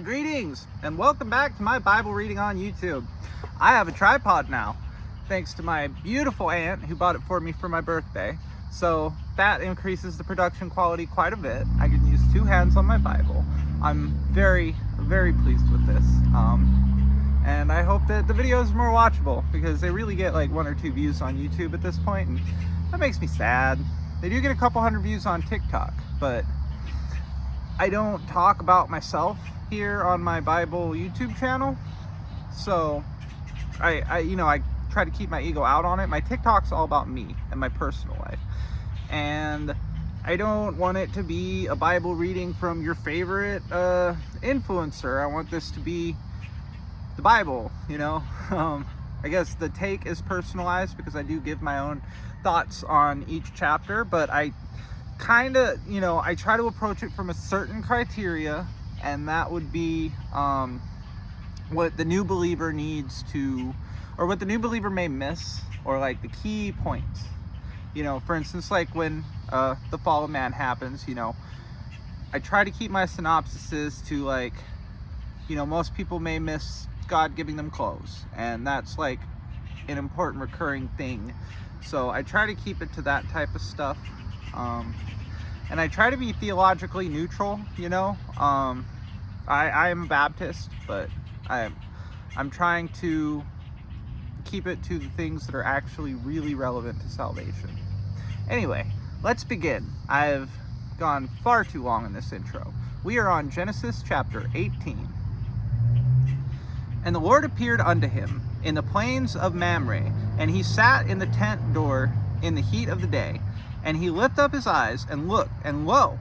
Greetings and welcome back to my Bible reading on YouTube. I have a tripod now, thanks to my beautiful aunt who bought it for me for my birthday. So that increases the production quality quite a bit. I can use two hands on my Bible. I'm very, very pleased with this. And I hope that the video is more watchable because they really get like 1 or 2 views on YouTube at this point, and that makes me sad. They do get a couple hundred views on TikTok, but I don't talk about myself here on my Bible YouTube channel, so I try to keep my ego out on it. My TikTok's all about me and my personal life, and I don't want it to be a Bible reading from your favorite influencer. I want this to be the Bible, you know. I guess the take is personalized because I do give my own thoughts on each chapter, but I kind of, I try to approach it from a certain criteria, and that would be what the new believer needs to, or what the new believer may miss, or like the key points. For instance, like when the fall of man happens, I try to keep my synopsises to like, most people may miss God giving them clothes, and that's like an important recurring thing. So I try to keep it to that type of stuff. And I try to be theologically neutral, I am a Baptist, but I'm trying to keep it to the things that are actually really relevant to salvation. Anyway, let's begin. I've gone far too long in this intro. We are on Genesis chapter 18. And the Lord appeared unto him in the plains of Mamre, and he sat in the tent door in the heat of the day. And he lifted up his eyes and looked, and lo,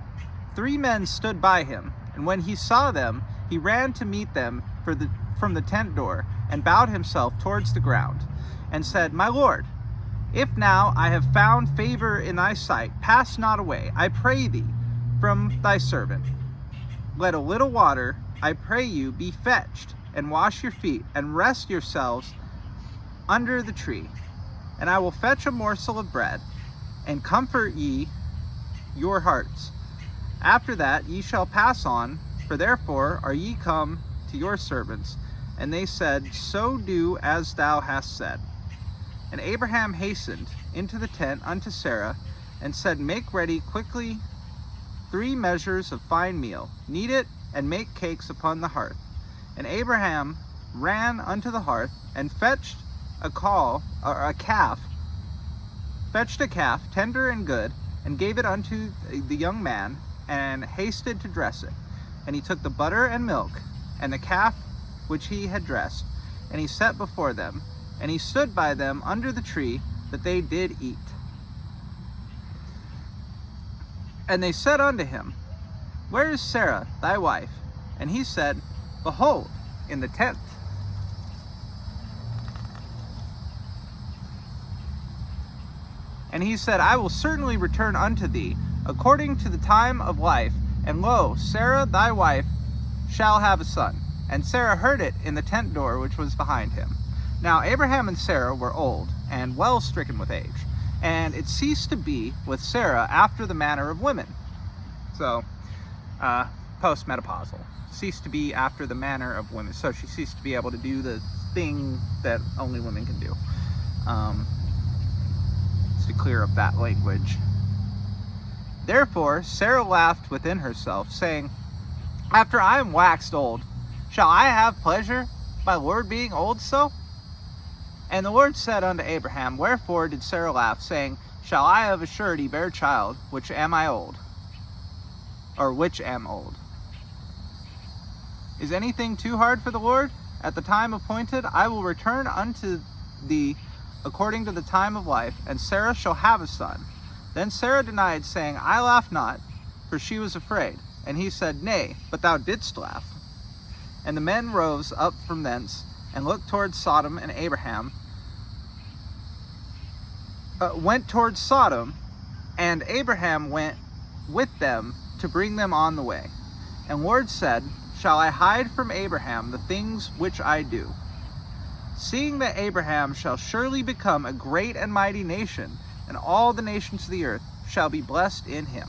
3 men stood by him. And when he saw them, he ran to meet them from the tent door, and bowed himself towards the ground, and said, My Lord, if now I have found favor in thy sight, pass not away, I pray thee, from thy servant. Let a little water, I pray you, be fetched, and wash your feet, and rest yourselves under the tree. And I will fetch a morsel of bread, and comfort ye your hearts. After that ye shall pass on, for therefore are ye come to your servants. And they said, So do as thou hast said. And Abraham hastened into the tent unto Sarah, and said, Make ready quickly 3 measures of fine meal, knead it, and make cakes upon the hearth. And Abraham ran unto the hearth, and fetched a calf, tender and good, and gave it unto the young man, and hasted to dress it. And he took the butter and milk, and the calf which he had dressed, and he set before them, and he stood by them under the tree that they did eat. And they said unto him, Where is Sarah thy wife? And he said, Behold, in the tent. And he said, I will certainly return unto thee, according to the time of life, and lo, Sarah thy wife shall have a son. And Sarah heard it in the tent door which was behind him. Now Abraham and Sarah were old, and well stricken with age, and it ceased to be with Sarah after the manner of women. So, postmenopausal. Ceased to be after the manner of women. So she ceased to be able to do the thing that only women can do. To clear up that language. Therefore Sarah laughed within herself, saying, After I am waxed old, shall I have pleasure, my Lord being old so? And the Lord said unto Abraham, Wherefore did Sarah laugh, saying, Shall I of a surety bear a child, which am old? Is anything too hard for the Lord? At the time appointed I will return unto thee according to the time of life, and Sarah shall have a son. Then Sarah denied, saying, I laugh not, for she was afraid. And he said, Nay, but thou didst laugh. And the men rose up from thence, and looked towards Sodom, and Abraham went towards Sodom, and Abraham went with them to bring them on the way. And Lord said, Shall I hide from Abraham the things which I do? Seeing that Abraham shall surely become a great and mighty nation, and all the nations of the earth shall be blessed in him.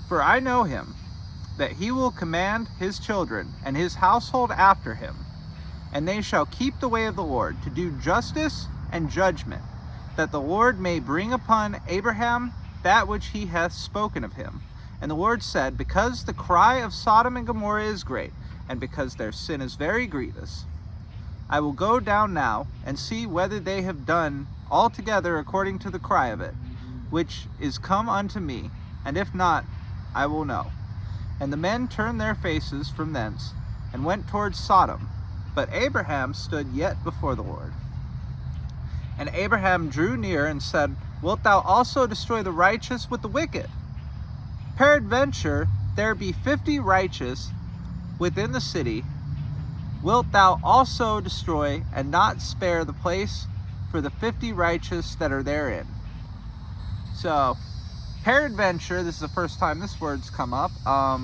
For I know him, that he will command his children and his household after him, and they shall keep the way of the Lord, to do justice and judgment, that the Lord may bring upon Abraham that which he hath spoken of him. And the Lord said, because the cry of Sodom and Gomorrah is great, and because their sin is very grievous, I will go down now and see whether they have done altogether according to the cry of it, which is come unto me, and if not, I will know. And the men turned their faces from thence, and went towards Sodom. But Abraham stood yet before the Lord. And Abraham drew near and said, wilt thou also destroy the righteous with the wicked? Peradventure there be 50 righteous within the city. Wilt thou also destroy and not spare the place for the 50 righteous that are therein? So, peradventure, this is the first time this word's come up. I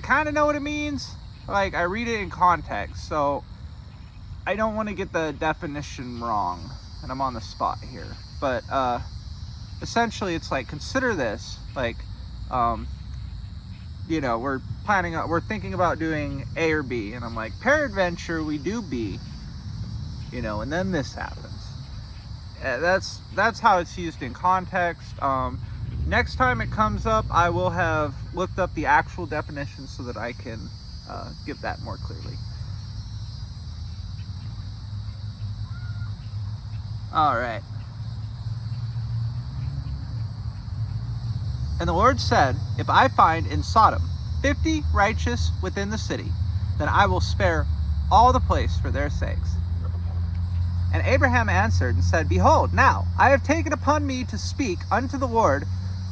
kind of know what it means. Like, I read it in context, so I don't want to get the definition wrong, and I'm on the spot here. But essentially, it's like, consider this, like, you know, we're thinking about doing A or B, and I'm like, peradventure we do B, you know, and then this happens. That's how it's used in context. Next time it comes up, I will have looked up the actual definition so that I can give that more clearly. All right. And the Lord said, if I find in Sodom 50 righteous within the city, then I will spare all the place for their sakes. And Abraham answered and said, behold, now I have taken upon me to speak unto the Lord,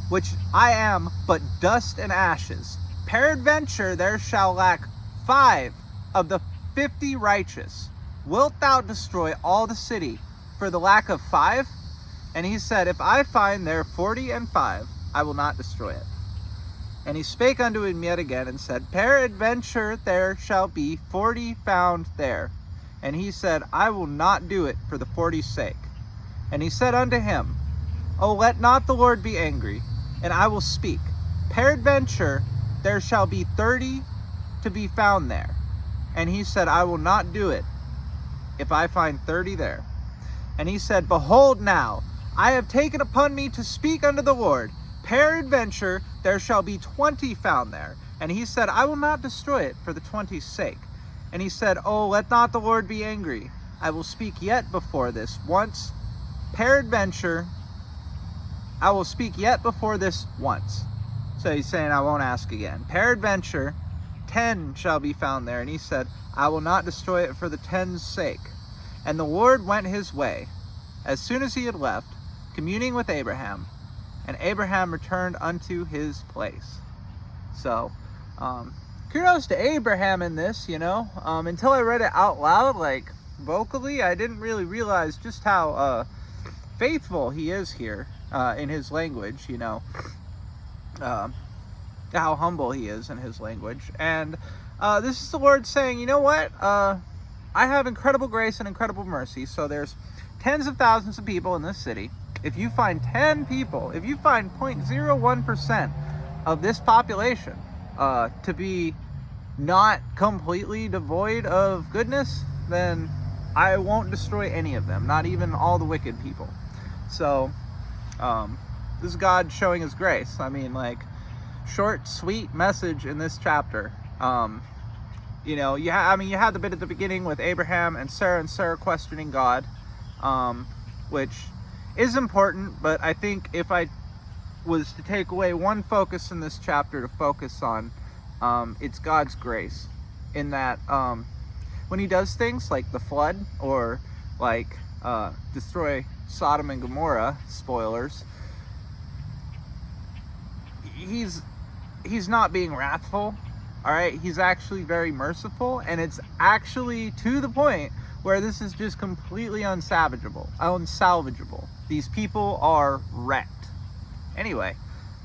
which I am but dust and ashes. Peradventure there shall lack 5 of the 50 righteous. Wilt thou destroy all the city for the lack of 5? And he said, if I find there 40 and 5, I will not destroy it. And he spake unto him yet again, and said, peradventure there shall be 40 found there. And he said, I will not do it for the 40's sake. And he said unto him, O let not the Lord be angry, and I will speak. Peradventure there shall be 30 to be found there. And he said, I will not do it if I find 30 there. And he said, behold now, I have taken upon me to speak unto the Lord. Peradventure there shall be 20 found there. And he said, I will not destroy it for the 20's sake. And he said, Oh, let not the Lord be angry. I will speak yet before this once. Peradventure, I will speak yet before this once. So he's saying, I won't ask again. Peradventure, 10 shall be found there. And he said, I will not destroy it for the 10's sake. And the Lord went his way, as soon as he had left, communing with Abraham. And Abraham returned unto his place. So, kudos to Abraham in this, you know. Until I read it out loud, like vocally, I didn't really realize just how faithful he is here in his language, you know. How humble he is in his language. And this is the Lord saying, you know what? I have incredible grace and incredible mercy. So there's tens of thousands of people in this city. If you find 10 people, if you find 0.01% of this population to be not completely devoid of goodness, then I won't destroy any of them, not even all the wicked people. So this is God showing his grace. I mean, like, short, sweet message in this chapter. You know, you had the bit at the beginning with Abraham and Sarah questioning God, which is important, but I think if I was to take away one focus in this chapter to focus on, it's God's grace, in that when he does things like the flood or like destroy Sodom and Gomorrah, spoilers, he's not being wrathful, all right? He's actually very merciful, and it's actually to the point where this is just completely unsalvageable. These people are wrecked. Anyway,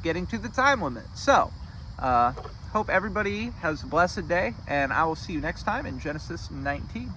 getting to the time limit. So, hope everybody has a blessed day, and I will see you next time in Genesis 19.